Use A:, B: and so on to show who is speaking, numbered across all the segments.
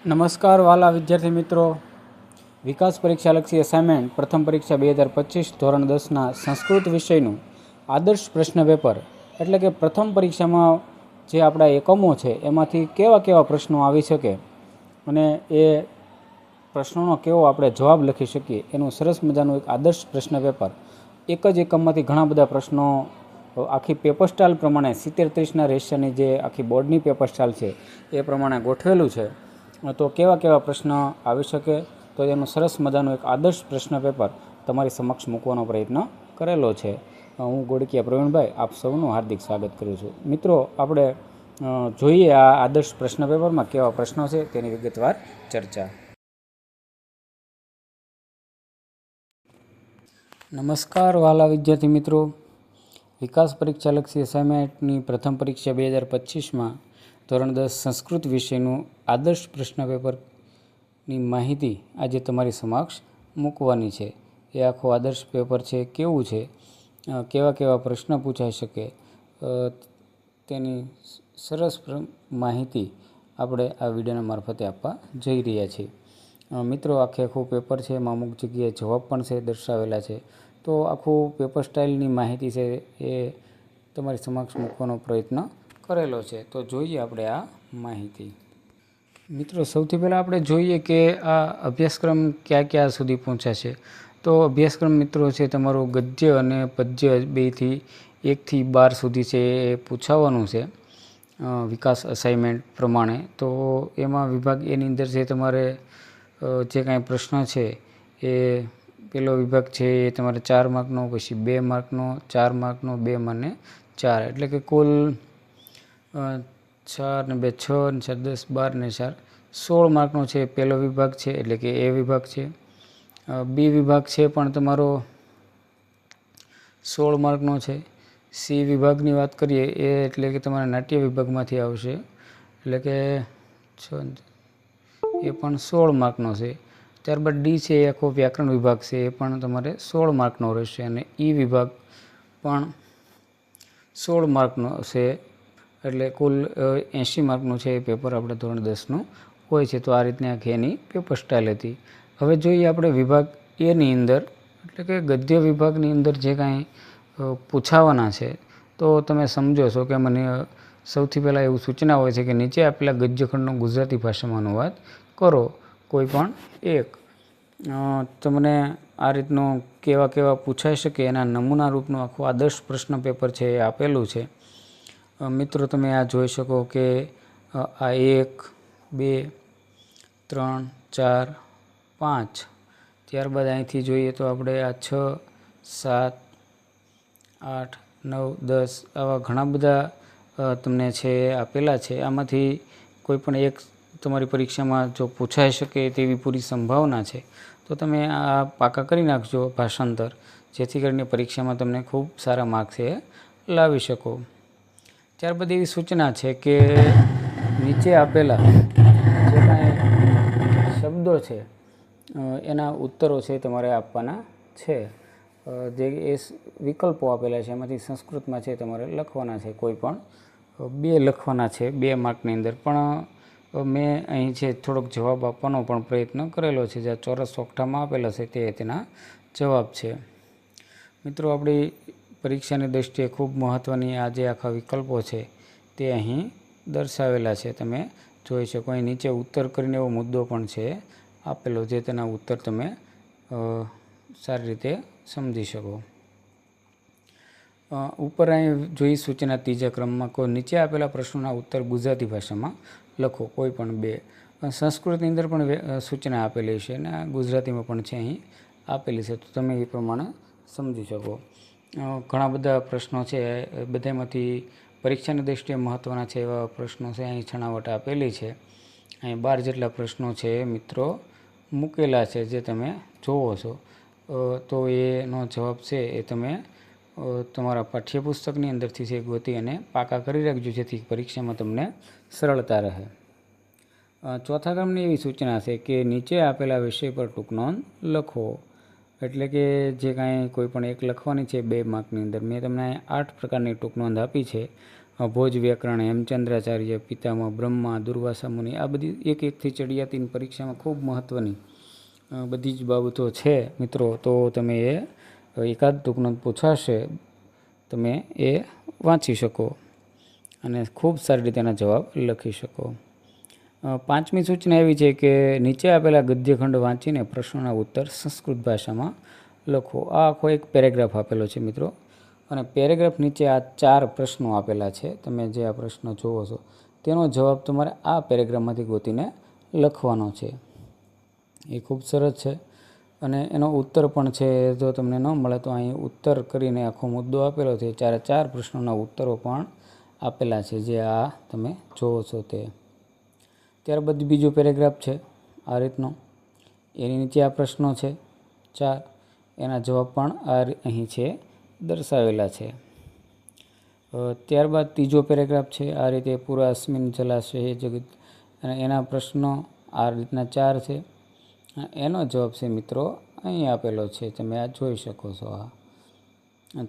A: નમસ્કાર વાલા વિદ્યાર્થી મિત્રો, વિકાસ પરીક્ષાલક્ષી અસાઇનમેન્ટ પ્રથમ પરીક્ષા 2025 ધોરણ 10ના સંસ્કૃત વિષયનું આદર્શ પ્રશ્ન પેપર એટલે કે પ્રથમ પરીક્ષામાં જે આપણા એકમો છે એમાંથી કેવા કેવા પ્રશ્નો આવી શકે અને એ પ્રશ્નોનો કેવો આપણે જવાબ લખી શકીએ એનું સરસ મજાનું એક આદર્શ પ્રશ્ન પેપર. એક જ એકમમાંથી ઘણા બધા પ્રશ્નો આખી પેપર સ્ટાઇલ પ્રમાણે 70-30ના રેશિયોની જે આખી બોર્ડની પેપર સ્ટાઇલ છે એ પ્રમાણે ગોઠવેલું છે. તો કેવા કેવા પ્રશ્ન આવી શકે તો એનું સરસ મજાનું એક આદર્શ પ્રશ્ન પેપર તમારી સમક્ષ મૂકવાનો પ્રયત્ન કરેલો છે. હું ગોડકિયા પ્રવીણભાઈ આપ સૌનું હાર્દિક સ્વાગત કરું છું. મિત્રો, આપણે જોઈએ આ આદર્શ પ્રશ્ન પેપરમાં કેવા પ્રશ્નો છે તેની વિગતવાર ચર્ચા. નમસ્કાર વાલા વિદ્યાર્થી મિત્રો, વિકાસ પરીક્ષાલક્ષી અસાઇનમેન્ટની પ્રથમ પરીક્ષા 2025માં ધોરણ 10 સંસ્કૃત વિષયનું આદર્શ પ્રશ્ન પેપરની માહિતી આજે તમારી સમક્ષ મૂકવાની છે. એ આખું આદર્શ પેપર છે, કેવું છે, કેવા કેવા પ્રશ્ન પૂછાઈ શકે તેની સરસ માહિતી આપણે આ વિડીયોના મારફતે આપવા જઈ રહ્યા છીએ. મિત્રો, આખું પેપર છે, એમાં અમુક જગ્યાએ જવાબ પણ છે દર્શાવેલા છે. તો આખું પેપર સ્ટાઇલની માહિતી છે એ તમારી સમક્ષ મૂકવાનો પ્રયત્ન કરેલો છે. તો જોઈએ આપણે આ માહિતી. મિત્રો, સૌથી પહેલાં આપણે જોઈએ કે આ અભ્યાસક્રમ ક્યાં સુધી પહોંચ્યા છે. તો અભ્યાસક્રમ મિત્રો છે તમારું ગદ્ય અને પદ્ય બેથી 1થી 12 સુધી છે એ પૂછાવાનું છે વિકાસ અસાઇનમેન્ટ પ્રમાણે. તો એમાં વિભાગ એની અંદર છે તમારે જે કાંઈ પ્રશ્ન છે એ પહેલો વિભાગ છે એ તમારે 4 માર્કનો, પછી 2 માર્કનો, 4 માર્કનો, 2 અને 4, એટલે કે કુલ 4 ને 2 6 ને 4 10 12 ને 4 16 માર્કનો છે પહેલો વિભાગ છે, એટલે કે એ વિભાગ છે. બી વિભાગ છે પણ તમારો 16 માર્કનો છે. સી વિભાગની વાત કરીએ એ એટલે કે તમારા નાટ્ય વિભાગમાંથી આવશે, એટલે કે એ પણ 16 માર્કનો છે. ત્યારબાદ ડી છે એ આખો વ્યાકરણ વિભાગ છે, એ પણ તમારે 16 માર્કનો રહેશે. અને ઈ વિભાગ પણ 16 માર્કનો છે, એટલે કુલ 80 માર્કનું છે એ પેપર આપણે ધોરણ 10નું હોય છે. તો આ રીતની આખી એની પેપર સ્ટાઇલ હતી. હવે જોઈએ આપણે વિભાગ એની અંદર, એટલે કે ગદ્ય વિભાગની અંદર જે કાંઈ પૂછાવાના છે તો તમે સમજો છો કે મને સૌથી પહેલાં એવું સૂચના હોય છે કે નીચે આપેલા ગદ્યખંડનો ગુજરાતી ભાષામાં અનુવાદ કરો, કોઈ પણ એક. તમને આ રીતનું કેવા કેવા પૂછાઈ શકે એના નમૂના રૂપનું આખું આદર્શ પ્રશ્ન પેપર છે એ આપેલું છે. મિત્રો, તમે આ જોઈ શકો કે આ 1 2 3 4 5, ત્યારબાદ અહીંથી જોઈએ તો આપણે આ 6 7 8 9 10 આવા ઘણા બધા તમને છે આપેલા છે. આમાંથી કોઈ પણ એક તમારી પરીક્ષામાં જો પૂછાઈ શકે તેવી પૂરી સંભાવના છે. તો તમે આ પાકા કરી નાખજો ભાષાંતર, જેથી કરીને પરીક્ષામાં તમને ખૂબ સારા માર્ક્સ એ લાવી શકો. ત્યારબાદ એવી સૂચના છે કે નીચે આપેલા જે કાંઈ શબ્દો છે એના ઉત્તરો છે તમારે આપવાના છે. જે એ વિકલ્પો આપેલા છે એમાંથી સંસ્કૃતમાં છે તમારે લખવાના છે. કોઈ પણ 2 લખવાના છે 2 માર્કની અંદર. પણ મેં અહીં છે થોડોક જવાબ આપવાનો પણ પ્રયત્ન કરેલો છે. જે ચોરસ સોગઠામાં આપેલા છે તે તેના જવાબ છે. મિત્રો, આપણી પરીક્ષાની દૃષ્ટિએ ખૂબ મહત્ત્વની આ જે આખા વિકલ્પો છે તે અહીં દર્શાવેલા છે. તમે જોઈ શકો. અહીં નીચે ઉત્તર કરીને એવો મુદ્દો પણ છે આપેલો, જે તેના ઉત્તર તમે સારી રીતે સમજી શકો. ઉપર અહીં જોઈ સૂચના ત્રીજા ક્રમમાં કોઈ નીચે આપેલા પ્રશ્નોના ઉત્તર ગુજરાતી ભાષામાં લખો, કોઈ પણ 2. સંસ્કૃતની અંદર પણ સૂચના આપેલી છે અને ગુજરાતીમાં પણ છે અહીં આપેલી છે, તો તમે એ પ્રમાણે સમજી શકો. ઘણા બધા પ્રશ્નો છે, બધામાંથી પરીક્ષાની દૃષ્ટિએ મહત્ત્વના છે એવા પ્રશ્નો છે અહીં છણાવટ આપેલી છે. અહીં 12 જેટલા પ્રશ્નો છે મિત્રો મૂકેલા છે, જે તમે જોવો છો. તો એનો જવાબ છે એ તમે તમારા પાઠ્યપુસ્તકની અંદરથી છે ગોતી અને પાકા કરી રાખજો, જેથી પરીક્ષામાં તમને સરળતા રહે. ચોથા ક્રમની એવી સૂચના છે કે નીચે આપેલા વિષય પર ટૂંક નોંધ લખો, એટલે કે જે કાંઈ કોઈ પણ એક લખવાની છે 2 માર્કની અંદર. મેં તમને 8 પ્રકારની ટૂંક નોંધ આપી છે. ભોજ વ્યાકરણ, હેમચંદ્રાચાર્ય, પિતામહ બ્રહ્મા, દુર્વાસા મુનિ, આ બધી એક એકથી ચડિયાતીની પરીક્ષામાં ખૂબ મહત્ત્વની બધી જ બાબતો છે મિત્રો. તો તમે એ એકાદ ટૂંકનોંધ પૂછાશે, તમે એ વાંચી શકો અને ખૂબ સારી રીતે એના જવાબ લખી શકો. પાંચમી સૂચના એવી છે કે નીચે આપેલા ગદ્યખંડ વાંચીને પ્રશ્નોના ઉત્તર સંસ્કૃત ભાષામાં લખો. આ આખો એક પેરેગ્રાફ આપેલો છે મિત્રો, અને પેરેગ્રાફ નીચે આ 4 પ્રશ્નો આપેલા છે. તમે જે આ પ્રશ્ન જોવો છો તેનો જવાબ તમારે આ પેરેગ્રાફમાંથી ગોતીને લખવાનો છે. એ ખૂબ સરસ છે, અને એનો ઉત્તર પણ છે. જો તમને ન મળે તો અહીં ઉત્તર કરીને આખો મુદ્દો આપેલો છે. 4 પ્રશ્નોના ઉત્તરો પણ આપેલા છે, જે આ તમે જોવો છો તે. ત્યારબાદ બીજો પેરેગ્રાફ છે આ રીતનો, એની નીચે આ પ્રશ્નો છે 4, એના જવાબ પણ અહીં છે દર્શાવેલા છે. ત્યારબાદ ત્રીજો પેરેગ્રાફ છે આ રીતે, પૂરા અસ્મિન જલાશય જગત, અને એના પ્રશ્નો આ રીતના 4 છે. એનો જવાબ છે મિત્રો અહીં આપેલો છે, તમે આ જોઈ શકો છો.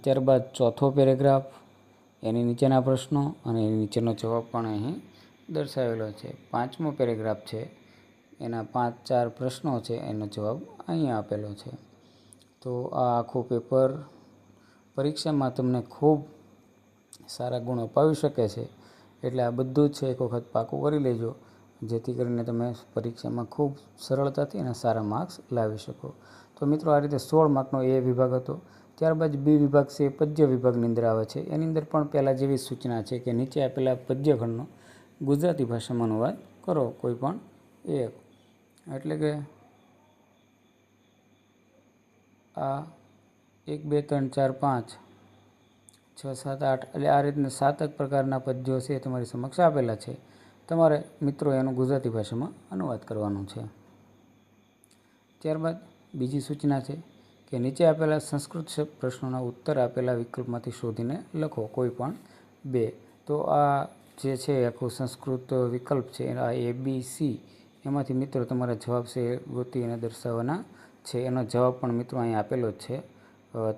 A: ત્યારબાદ ચોથો પેરેગ્રાફ, એની નીચેના પ્રશ્નો અને એની નીચેનો જવાબ પણ અહીં દર્શાવેલો છે. પાંચમો પેરેગ્રાફ છે, એના 5-4 પ્રશ્નો છે, એનો જવાબ અહીં આપેલો છે. તો આ આખું પેપર પરીક્ષામાં તમને ખૂબ સારા ગુણ અપાવી શકે છે. એટલે આ બધું જ છે એક વખત પાકું કરી લેજો, જેથી કરીને તમે પરીક્ષામાં ખૂબ સરળતાથી અને સારા માર્ક્સ લાવી શકો. તો મિત્રો આ રીતે 16 માર્કનો એ વિભાગ હતો. ત્યારબાદ બી વિભાગ છે, પદ્ય વિભાગની અંદર આવે છે. એની અંદર પણ પહેલાં જેવી સૂચના છે કે નીચે આપેલા પદ્યખંડનો ગુજરાતી ભાષામાં અનુવાદ કરો, કોઈ પણ એક. એટલે કે આ 1 2 3 4 5 6 7 8, એટલે આ રીતના 7 પ્રકારના પદ્યો છે તમારી સમક્ષ આપેલા છે. તમારે મિત્રો એનું ગુજરાતી ભાષામાં અનુવાદ કરવાનું છે. ત્યારબાદ બીજી સૂચના છે કે નીચે આપેલા સંસ્કૃત પ્રશ્નોના ઉત્તર આપેલા વિકલ્પમાંથી શોધીને લખો, કોઈ પણ 2. તો આ જે છે આખું સંસ્કૃત વિકલ્પ છે, આ ABC, એમાંથી મિત્રો તમારા જવાબ છે ગોતી અને દર્શાવવાના છે. એનો જવાબ પણ મિત્રો અહીં આપેલો જ છે.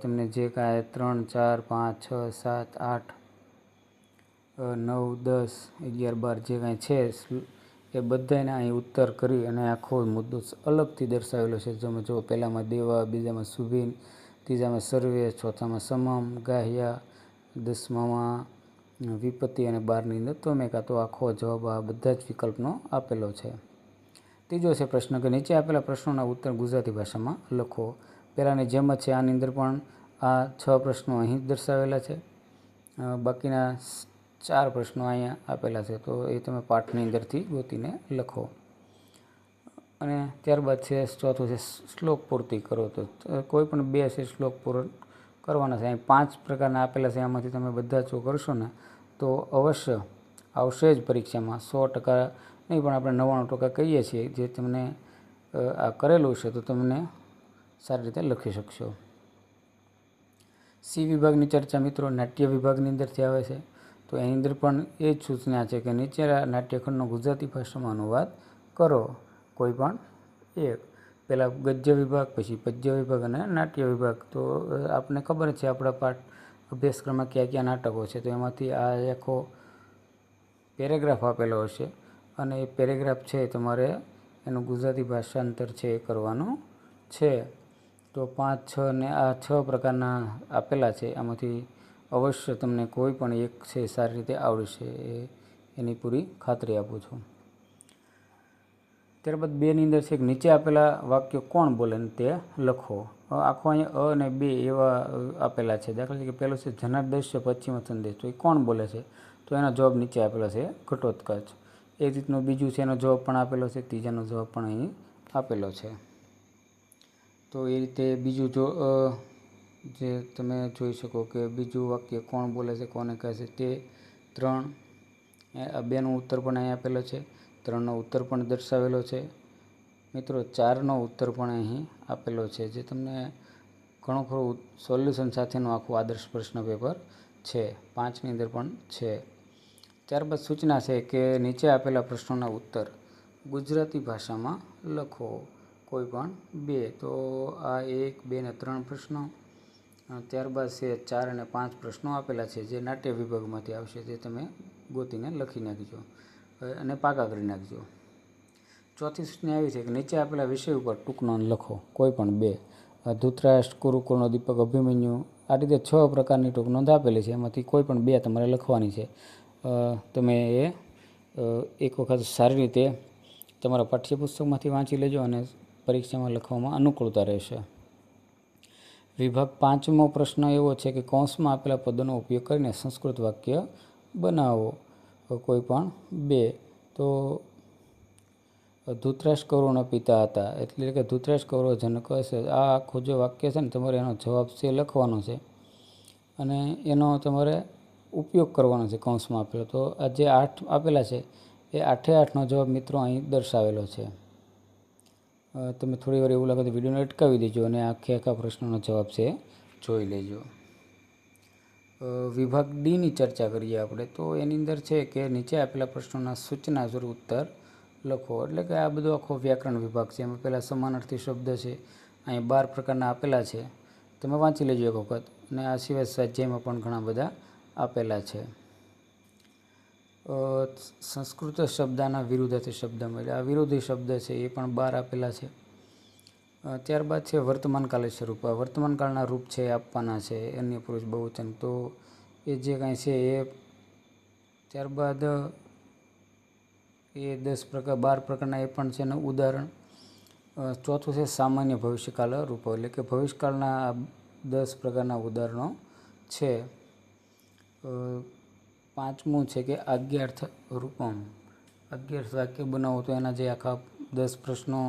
A: તમને જે કાંઈ 3 4 5 6 7 8 9 10 11 12 જે કાંઈ છે એ બધાને અહીં ઉત્તર કરી અને આખો મુદ્દો અલગથી દર્શાવેલો છે. તમે જો પહેલામાં દેવા, બીજામાં સુભીન, ત્રીજામાં સર્વે, ચોથામાં સમમ, ગાહ્યા, 10મામાં વિપત્તિ અને 12ની અંદર તોમેકા. તો આખો જવાબ આ બધા જ વિકલ્પનો આપેલો છે. ત્રીજો છે પ્રશ્ન કે નીચે આપેલા પ્રશ્નોના ઉત્તર ગુજરાતી ભાષામાં લખો. પહેલાંની જેમ જ છે, આની અંદર પણ આ 6 પ્રશ્નો અહીં જ દર્શાવેલા છે. બાકીના 4 પ્રશ્નો અહીંયા આપેલા છે, તો એ તમે પાઠની અંદરથી ગોતીને લખો. અને ત્યારબાદ છે ચોથું છે શ્લોક પૂર્તિ કરો. તો કોઈ પણ 2 છે શ્લોક પૂર્ણ કરવાના છે. અહીં 5 પ્રકારના આપેલા છે, આમાંથી તમે બધા જો કરશો ને તો અવશ્ય આવશે જ પરીક્ષામાં. 100% નહીં પણ આપણે 99% કહીએ છીએ, જે તમને આ કરેલું છે તો તમને સારી રીતે લખી શકશો. સી વિભાગની ચર્ચા મિત્રો નાટ્ય વિભાગની અંદરથી આવે છે. તો એની અંદર પણ એ જ સૂચના છે કે નીચેના નાટ્યખંડનો ગુજરાતી ભાષામાં અનુવાદ કરો, કોઈ પણ એક. પહેલાં ગદ્ય વિભાગ, પછી પદ્ય વિભાગ અને નાટ્ય વિભાગ. તો આપણને ખબર છે આપણા પાઠ અભ્યાસક્રમમાં કયા કયા નાટકો છે, તો એમાંથી આ આખો પેરેગ્રાફ આપેલો હશે, અને એ પેરેગ્રાફ છે તમારે એનું ગુજરાતી ભાષાંતર છે એ કરવાનું છે. તો 5 6 ને આ 6 પ્રકારના આપેલા છે, આમાંથી અવશ્ય તમને કોઈ પણ એક છે સારી રીતે આવડશે, એની પૂરી ખાતરી આપું છું. ત્યારબાદ 2ની અંદર છે કે નીચે આપેલા વાક્યો કોણ બોલે તે લખો. આખો અહીંયા અને 2 એવા આપેલા છે. દાખલા તરીકે પહેલું છે જનાર્દસ્ય પશ્ચિમ સંદેશ, તો એ કોણ બોલે છે? તો એનો જવાબ નીચે આપેલો છે ઘટોત્કચ. એ રીતનું બીજું છે, એનો જવાબ પણ આપેલો છે. ત્રીજાનો જવાબ પણ અહીં આપેલો છે. તો એ રીતે બીજું જો જે તમે જોઈ શકો કે બીજું વાક્ય કોણ બોલે છે, કોને કહે છે, તે 3. 2નો ઉત્તર પણ અહીં આપેલો છે. 3નો ઉત્તર પણ દર્શાવેલો છે મિત્રો. 4નો ઉત્તર પણ અહીં આપેલો છે, જે તમને ઘણું ખરું સોલ્યુશન સાથેનું આખું આદર્શ પ્રશ્ન પેપર છે. 5ની અંદર પણ છે. ત્યારબાદ સૂચના છે કે નીચે આપેલા પ્રશ્નોના ઉત્તર ગુજરાતી ભાષામાં લખો, કોઈ પણ 2. તો આ 1 2 ને 3 પ્રશ્નો, ત્યારબાદ છે 4 અને 5 પ્રશ્નો આપેલા છે જે નાટ્ય વિભાગમાંથી આવશે, તે તમે ગોતીને લખી નાખજો અને પાકા કરી નાખજો. ચોથી સૂચના આવી છે કે નીચે આપેલા વિષય ઉપર ટૂંક નોંધ લખો, કોઈ પણ 2. ધૃતરાષ્ટ્ર, કુરુકુળનો દીપક, અભિમન્યુ, આ રીતે 6 પ્રકારની ટૂંક નોંધ આપેલી છે. એમાંથી કોઈ પણ 2 તમારે લખવાની છે. તમે એ એક વખત સારી રીતે તમારા પાઠ્યપુસ્તકમાંથી વાંચી લેજો અને પરીક્ષામાં લખવામાં અનુકૂળતા રહેશે. વિભાગ 5મો પ્રશ્ન એવો છે કે કૌંસમાં આપેલા પદોનો ઉપયોગ કરીને સંસ્કૃત વાક્ય બનાવો, કોઈ પણ 2. તો ધૃતરાષ્ટ્ર કૌરવના પિતા હતા, એટલે કે ધૃતરાષ્ટ્ર કૌરવ જનક હશે. આ આખું જે વાક્ય છે ને, તમારે એનો જવાબ છે લખવાનો છે અને એનો તમારે ઉપયોગ કરવાનો છે કૌંસમાં આપેલો. તો આ જે 8 આપેલા છે એ 8 જવાબ મિત્રો અહીં દર્શાવેલો છે. તમે થોડી વાર એવું લાગે તો વિડીયોને અટકાવી દેજો અને આખા પ્રશ્નનો જવાબ છે જોઈ લેજો. વિભાગ ડીની ચર્ચા કરીએ આપણે, તો એની અંદર છે કે નીચે આપેલા પ્રશ્નોના સૂચના સ્વરૂપ ઉત્તર લખો. એટલે કે આ બધો આખો વ્યાકરણ વિભાગ છે. એમાં પહેલાં સમાનાર્થી શબ્દ છે, અહીં 12 પ્રકારના આપેલા છે, તમે વાંચી લેજો એક વખત. અને આ સિવાય સ્વાધ્યાયમાં પણ ઘણા બધા આપેલા છે. સંસ્કૃત શબ્દના વિરુદ્ધાર્થી શબ્દમાં, એટલે આ વિરોધી શબ્દ છે એ પણ 12 આપેલા છે. ત્યારબાદ છે વર્તમાનકાલે સ્વરૂપ. વર્તમાનકાળના રૂપ છે આપવાના છે, અન્ય પુરુષ બહુવચન, તો એ જે કાંઈ છે એ. ત્યારબાદ એ 12 પ્રકારના એ પણ છે ને ઉદાહરણ. ચોથું છે સામાન્ય ભવિષ્યકાળ રૂપો, એટલે કે ભવિષ્યકાળના 10 પ્રકારના ઉદાહરણો છે. 5મું છે કે આજ્ઞાર્થ રૂપમ, આજ્ઞાર્થ વાક્ય બનાવો, તો એના જે આખા 10 પ્રશ્નો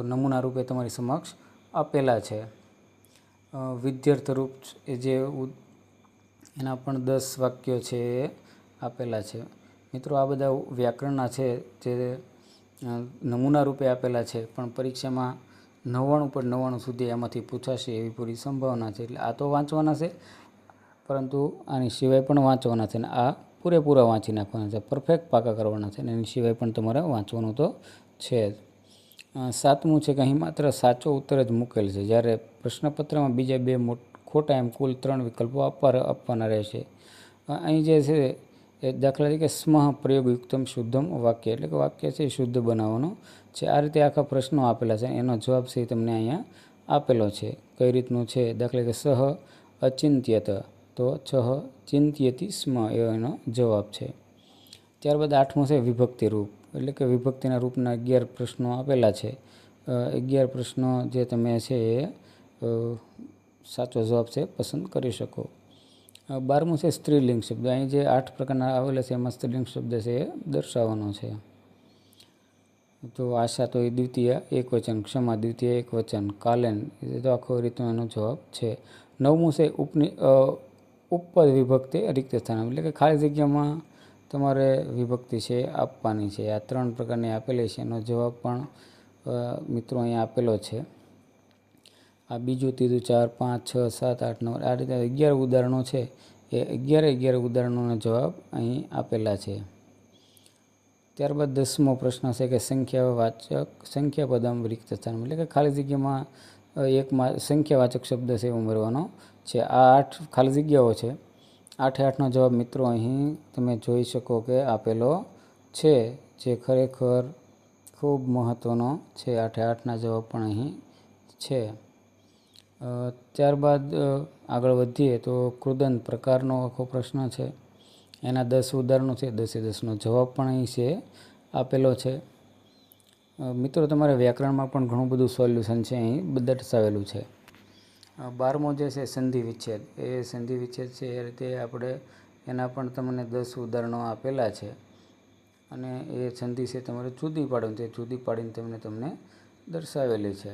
A: નમૂના રૂપે તમારી સમક્ષ આપેલા છે. વિદ્યાર્થ રૂપ એ જે એના પણ 10 વાક્યો છે એ આપેલા છે. મિત્રો આ બધા વ્યાકરણના છે જે નમૂના રૂપે આપેલા છે, પણ પરીક્ષામાં 99% સુધી એમાંથી પૂછાશે એવી પૂરી સંભાવના છે. એટલે આ તો વાંચવાના છે, પરંતુ આની સિવાય પણ વાંચવાના છે. અને આ પૂરેપૂરા વાંચી નાખવાના છે, પરફેક્ટ પાકા કરવાના છે. અને એની સિવાય પણ તમારે વાંચવાનું તો છે જ. 7મું છે કે અહીં માત્ર સાચો ઉત્તર જ મૂકેલ છે, જ્યારે પ્રશ્નપત્રમાં બીજા 2 ખોટા, એમ કુલ 3 વિકલ્પો આપવાના રહેશે. અહીં જે છે એ દાખલા તરીકે સ્મઃ પ્રયોગયુક્તમ શુદ્ધમ વાક્ય, એટલે કે વાક્ય છે એ શુદ્ધ બનાવવાનું છે. આ રીતે આખા પ્રશ્નો આપેલા છે, એનો જવાબ છે તમને અહીંયા આપેલો છે. કઈ રીતનું છે, દાખલા કે સહ અચિંત્યત, તો છ ચિંત્યતિ સ્મ, એનો જવાબ છે. ત્યારબાદ 8મું છે વિભક્તિ રૂપ, એટલે કે વિભક્તિના રૂપના 11 પ્રશ્નો આપેલા છે. 11 પ્રશ્નો જે તમે છે એ સાચો જવાબ છે પસંદ કરી શકો. 12મું છે સ્ત્રીલિંગ શબ્દ. અહીં જે 8 પ્રકારના આવેલા છે એમાં સ્ત્રીલિંગ શબ્દ છે એ દર્શાવવાનો છે. તો આશા તો એ દ્વિતીય એકવચન, ક્ષમા દ્વિતીય એકવચન, કાલેન, એ તો આખો રીતનો એનો જવાબ છે. 9મું છે ઉપપદ વિભક્તિ રિક્ત સ્થાન, એટલે કે ખાલી જગ્યામાં તમારે વિભક્તિ છે આપવાની છે. આ 3 પ્રકારની આપેલી છે, એનો જવાબ પણ મિત્રો અહીંયા આપેલો છે. આ બીજું, ત્રીજું, 4, 5, 6, 7, 8, 9, આ રીતે 11 ઉદાહરણો છે એ 11 ઉદાહરણોના જવાબ અહીં આપેલા છે. ત્યારબાદ 10મો પ્રશ્ન છે કે સંખ્યા પદમ રિક્ત સ્થાન, એટલે કે ખાલી જગ્યામાં એકમાં સંખ્યાવાચક શબ્દ છે ઉમેરવાનો છે. આ 8 ખાલી જગ્યાઓ છે. 8 જવાબ મિત્રો અહીં તમે જોઈ શકો કે આપેલો છે, જે ખરેખર ખૂબ મહત્ત્વનો છે. 8 જવાબ પણ અહીં છે. ત્યારબાદ આગળ વધીએ તો કૃદંત પ્રકારનો આખો પ્રશ્ન છે, એના 10 ઉદાહરણો છે. 10 જવાબ પણ અહીં છે આપેલો છે. મિત્રો તમારે વ્યાકરણમાં પણ ઘણું બધું સોલ્યુશન છે અહીં દર્શાવેલું છે. 12મો જે છે સંધિ વિચ્છેદ, એ સંધિ વિચ્છેદ છે એ રીતે આપણે એના પણ તમને 10 ઉદાહરણો આપેલા છે. અને એ સંધિ છે તમારે જુદી પાડવાની છે, જુદી પાડીને તમને દર્શાવેલી છે.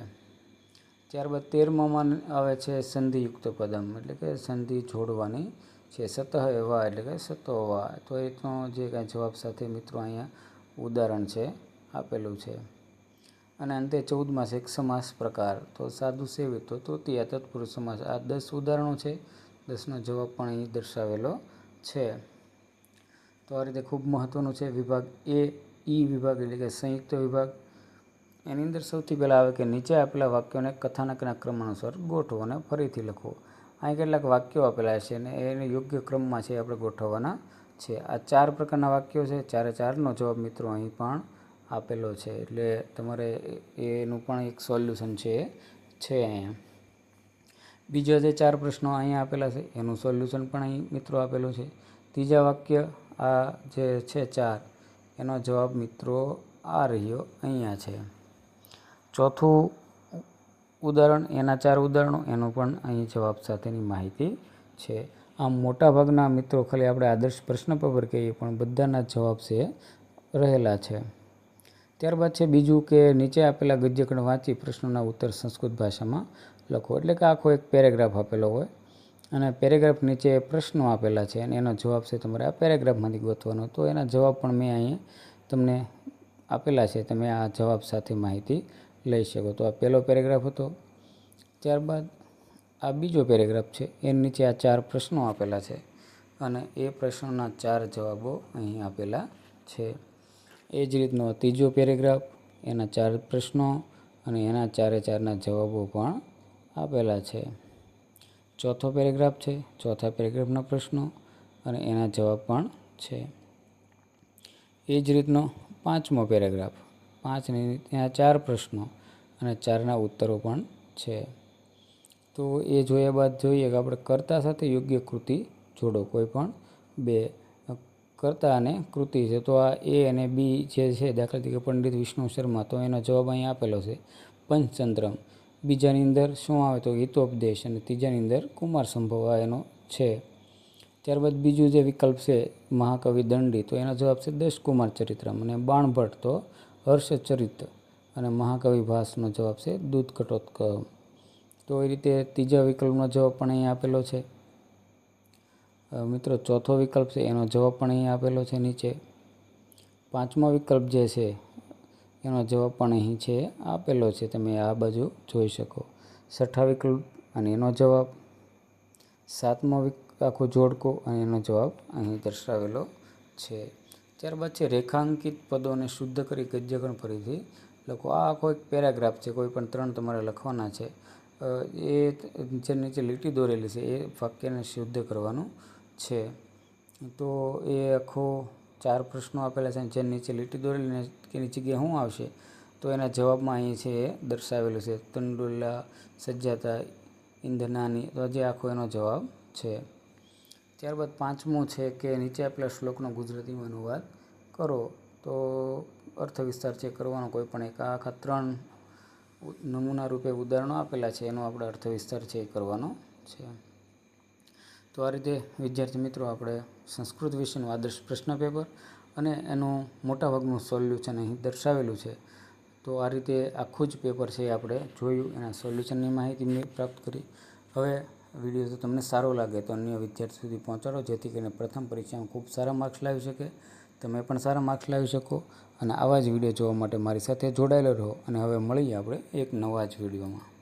A: ત્યારબાદ 13મામાં આવે છે સંધિયુક્ત પદમ, એટલે કે સંધિ જોડવાની છે. સતઃ એવા, એટલે કે સતોવા, તો એ રીતનો જે કાંઈ જવાબ સાથે મિત્રો અહીંયા ઉદાહરણ છે આપેલું છે. અને અંતે 14માં છે એક સમાસ પ્રકાર, તો સાધુ સેવિત, તો તૃતીય તત્પુરુષ સમાસ. આ 10 ઉદાહરણો છે, 10નો જવાબ પણ અહીં દર્શાવેલો છે. તો આ રીતે ખૂબ મહત્ત્વનું છે વિભાગ ઈ વિભાગ, એટલે કે સંયુક્ત વિભાગ. એની અંદર સૌથી પહેલાં આવે કે નીચે આપેલા વાક્યોને કથાનકના ક્રમ અનુસાર ગોઠવો અને ફરીથી લખો. અહીં કેટલાક વાક્યો આપેલા છે અને એને યોગ્ય ક્રમમાં છે આપણે ગોઠવવાના છે. આ 4 પ્રકારના વાક્યો છે. 4નો જવાબ મિત્રો અહીં પણ આપેલો છે. એટલે તમારે એનું પણ એક સોલ્યુશન છે અહીંયા. બીજા જે 4 પ્રશ્નો અહીંયા આપેલા છે એનું સોલ્યુશન પણ અહીં મિત્રો આપેલું છે. ત્રીજા વાક્ય આ જે છે 4 એનો જવાબ મિત્રો આ રહ્યો અહીંયા છે. ચોથું ઉદાહરણ એના 4 ઉદાહરણો એનો પણ અહીં જવાબ સાથેની માહિતી છે. આમ મોટાભાગના મિત્રો ખાલી આપણે આદર્શ પ્રશ્નપત્ર કહીએ પણ બધાના જવાબ છે રહેલા છે. ત્યારબાદ છે બીજું કે નીચે આપેલા ગદ્યખંડ વાંચી પ્રશ્નોના ઉત્તર સંસ્કૃત ભાષામાં લખો. એટલે કે આખો એક પેરેગ્રાફ આપેલો હોય અને પેરેગ્રાફ નીચે પ્રશ્નો આપેલા છે અને એનો જવાબ છે તમારે આ પેરેગ્રાફમાંથી ગોતવાનો. તો એના જવાબ પણ મેં અહીં તમને આપેલા છે. તમે આ જવાબ સાથે માહિતી લઈ શકો. તો આ પહેલો પેરેગ્રાફ હતો. ત્યારબાદ આ બીજો પેરેગ્રાફ છે. એની નીચે આ 4 પ્રશ્નો આપેલા છે અને એ પ્રશ્નોના 4 જવાબો અહીં આપેલા છે. એ જ રીતનો ત્રીજો પેરેગ્રાફ, એના 4 પ્રશ્નો અને એના 4ના જવાબો પણ આપેલા છે. ચોથો પેરેગ્રાફ છે. ચોથા પેરેગ્રાફના પ્રશ્નો અને એના જવાબ પણ છે. એ જ રીતનો 5મો પેરેગ્રાફ, 5ની ત્યાં 4 પ્રશ્નો અને 4ના ઉત્તરો પણ છે. તો એ જોયા બાદ જોઈએ કે આપણે કર્તા સાથે યોગ્ય કૃતિ જોડો. કોઈ પણ 2 કર્તા અને કૃતિ છે. તો આ એ અને બી જે છે, દાખલા તરીકે પંડિત વિષ્ણુ શર્મા, તો એનો જવાબ અહીં આપેલો છે પંચતંત્રમ. બીજાની અંદર શું આવે તો હિતોપદેશ અને ત્રીજાની અંદર કુમાર સંભવ એનો છે. ત્યારબાદ બીજું જે વિકલ્પ છે મહાકવિ દંડી, તો એનો જવાબ છે દશકુમાર ચરિત્રમ અને બાણભટ્ટ તો હર્ષચરિત અને મહાકવિ ભાસનો જવાબ છે દૂધઘટોત્કચ. તો એ રીતે ત્રીજા વિકલ્પનો જવાબ પણ અહીં આપેલો છે. મિત્રો ચોથો વિકલ્પ છે એનો જવાબ પણ અહીં આપેલો છે નીચે. 5મો વિકલ્પ જે છે એનો જવાબ પણ અહીં છે આપેલો છે. તમે આ બાજુ જોઈ શકો. 6થા વિકલ્પ અને એનો જવાબ. 7મો આખો જોડકો અને એનો જવાબ અહીં દર્શાવેલો છે. ત્યારબાદ છે રેખાંકિત પદોને શુદ્ધ કરી ગદ્યખંડ ફરીથી લખો. આ આખો એક પેરેગ્રાફ છે. કોઈ પણ 3 તમારે લખવાના છે. એ જે નીચે લીટી દોરેલી છે એ વાક્યને શુદ્ધ કરવાનું છે. તો એ આખો 4 પ્રશ્નો આપેલા છે. જે નીચે લીટી દોરેલી એની જગ્યાએ શું આવશે તો એના જવાબમાં અહીં છે એ દર્શાવેલું છે તંડુલા સજ્જાતા ઇંધનાની. તો જે આખો એનો જવાબ છે. ત્યારબાદ 5મું છે કે નીચે આપેલા શ્લોકનો ગુજરાતીમાં અનુવાદ કરો. તો અર્થ વિસ્તાર છે કરવાનો. કોઈ પણ એક આખા 3 નમૂના રૂપે ઉદાહરણો આપેલા છે એનો આપણે અર્થ વિસ્તાર છે એ કરવાનો છે. તો આ રીતે વિદ્યાર્થી મિત્રો આપણે સંસ્કૃત વિષયનું આદર્શ પ્રશ્ન પેપર અને એનું મોટાભાગનું સોલ્યુશન અહીં દર્શાવેલું છે. તો આ રીતે આખું જ પેપર છે આપણે જોયું, એના સોલ્યુશનની માહિતી મેં પ્રાપ્ત કરી. હવે વિડીયો જો તમને સારો લાગે તો અન્ય વિદ્યાર્થી સુધી પહોંચાડો, જેથી કરીને પ્રથમ પરીક્ષામાં ખૂબ સારા માર્ક્સ લાવી શકે, તમે પણ સારા માર્ક્સ લાવી શકો. અને આવા જ વિડીયો જોવા માટે મારી સાથે જોડાયેલો રહો. અને હવે મળીએ આપણે એક નવા જ વિડીયોમાં.